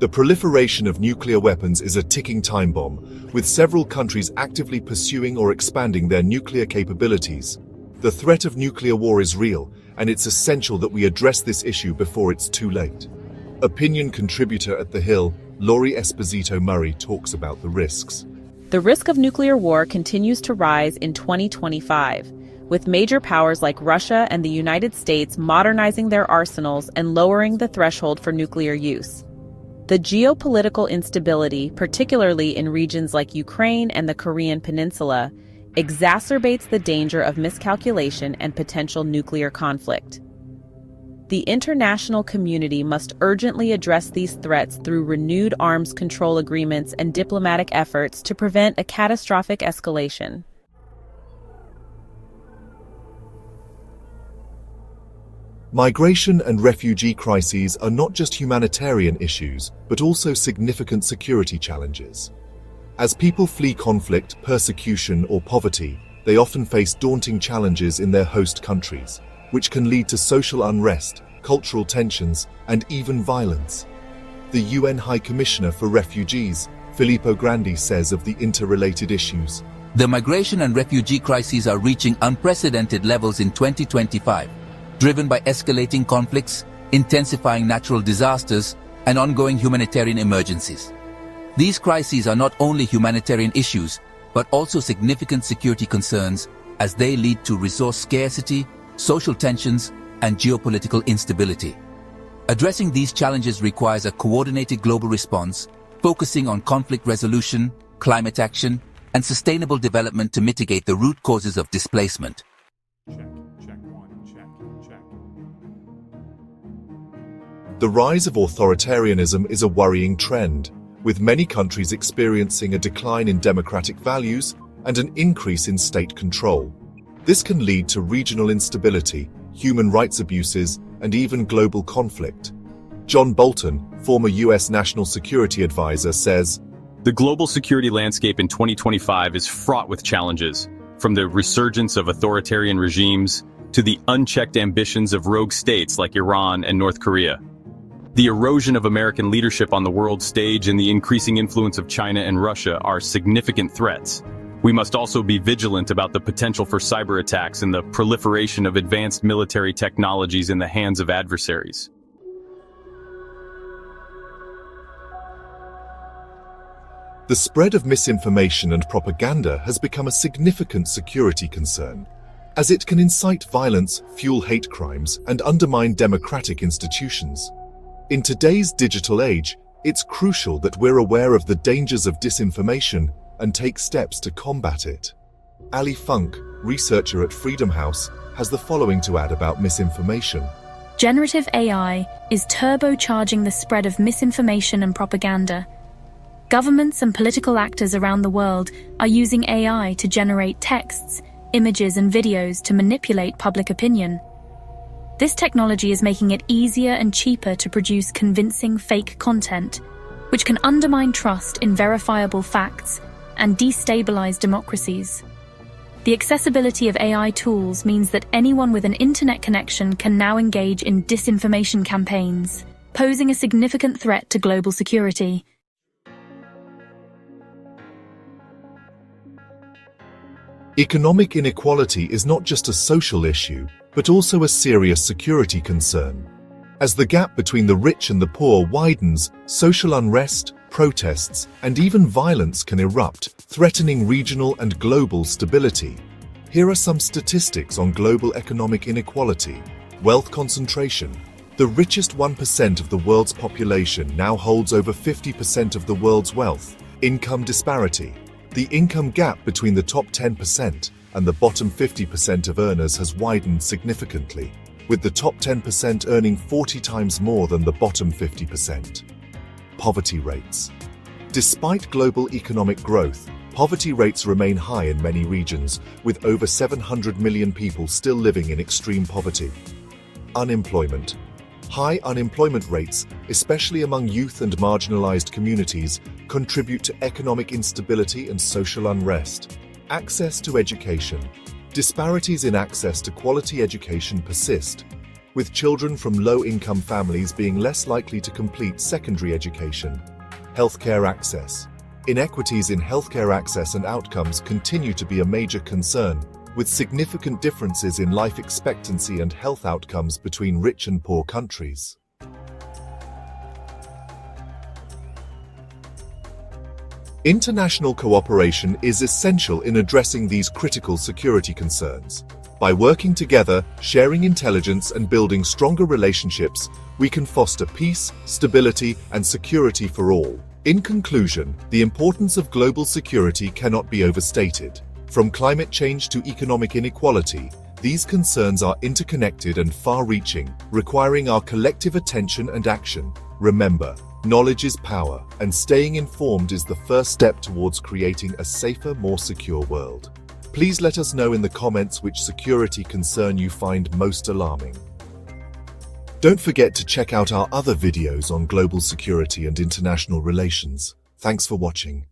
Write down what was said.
The proliferation of nuclear weapons is a ticking time bomb, with several countries actively pursuing or expanding their nuclear capabilities. The threat of nuclear war is real, and it's essential that we address this issue before it's too late. Opinion contributor at The Hill, Laurie Esposito Murray, talks about the risks. The risk of nuclear war continues to rise in 2025, with major powers like Russia and the United States modernizing their arsenals and lowering the threshold for nuclear use. The geopolitical instability, particularly in regions like Ukraine and the Korean Peninsula, exacerbates the danger of miscalculation and potential nuclear conflict. The international community must urgently address these threats through renewed arms control agreements and diplomatic efforts to prevent a catastrophic escalation. Migration and refugee crises are not just humanitarian issues, but also significant security challenges. As people flee conflict, persecution, or poverty, they often face daunting challenges in their host countries, which can lead to social unrest, cultural tensions, and even violence. The UN High Commissioner for Refugees, Filippo Grandi, says of the interrelated issues, "The migration and refugee crises are reaching unprecedented levels in 2025. Driven by escalating conflicts, intensifying natural disasters, and ongoing humanitarian emergencies. These crises are not only humanitarian issues, but also significant security concerns as they lead to resource scarcity, social tensions, and geopolitical instability. Addressing these challenges requires a coordinated global response, focusing on conflict resolution, climate action, and sustainable development to mitigate the root causes of displacement." The rise of authoritarianism is a worrying trend, with many countries experiencing a decline in democratic values and an increase in state control. This can lead to regional instability, human rights abuses, and even global conflict. John Bolton, former U.S. National Security Advisor, says, "The global security landscape in 2025 is fraught with challenges, from the resurgence of authoritarian regimes to the unchecked ambitions of rogue states like Iran and North Korea. The erosion of American leadership on the world stage and the increasing influence of China and Russia are significant threats. We must also be vigilant about the potential for cyber attacks and the proliferation of advanced military technologies in the hands of adversaries." The spread of misinformation and propaganda has become a significant security concern, as it can incite violence, fuel hate crimes, and undermine democratic institutions. In today's digital age, it's crucial that we're aware of the dangers of disinformation and take steps to combat it. Ali Funk, researcher at Freedom House, has the following to add about misinformation. Generative AI is turbocharging the spread of misinformation and propaganda. Governments and political actors around the world are using AI to generate texts, images, and videos to manipulate public opinion. This technology is making it easier and cheaper to produce convincing fake content, which can undermine trust in verifiable facts and destabilize democracies. The accessibility of AI tools means that anyone with an internet connection can now engage in disinformation campaigns, posing a significant threat to global security. Economic inequality is not just a social issue, but also a serious security concern. As the gap between the rich and the poor widens, social unrest, protests, and even violence can erupt, threatening regional and global stability. Here are some statistics on global economic inequality. Wealth concentration. The richest 1% of the world's population now holds over 50% of the world's wealth. Income disparity. The income gap between the top 10% and the bottom 50% of earners has widened significantly, with the top 10% earning 40 times more than the bottom 50%. Poverty rates. Despite global economic growth, poverty rates remain high in many regions, with over 700 million people still living in extreme poverty. Unemployment. High unemployment rates, especially among youth and marginalized communities, contribute to economic instability and social unrest. Access to education. Disparities in access to quality education persist. with children from low-income families being less likely to complete secondary education. Healthcare access. Inequities in healthcare access and outcomes continue to be a major concern, with significant differences in life expectancy and health outcomes between rich and poor countries. International cooperation is essential in addressing these critical security concerns. By working together, sharing intelligence, and building stronger relationships, we can foster peace, stability, and security for all. In conclusion, the importance of global security cannot be overstated. From climate change to economic inequality, these concerns are interconnected and far-reaching, requiring our collective attention and action. Remember, knowledge is power, and staying informed is the first step towards creating a safer, more secure world. Please let us know in the comments which security concern you find most alarming. Don't forget to check out our other videos on global security and international relations. Thanks for watching.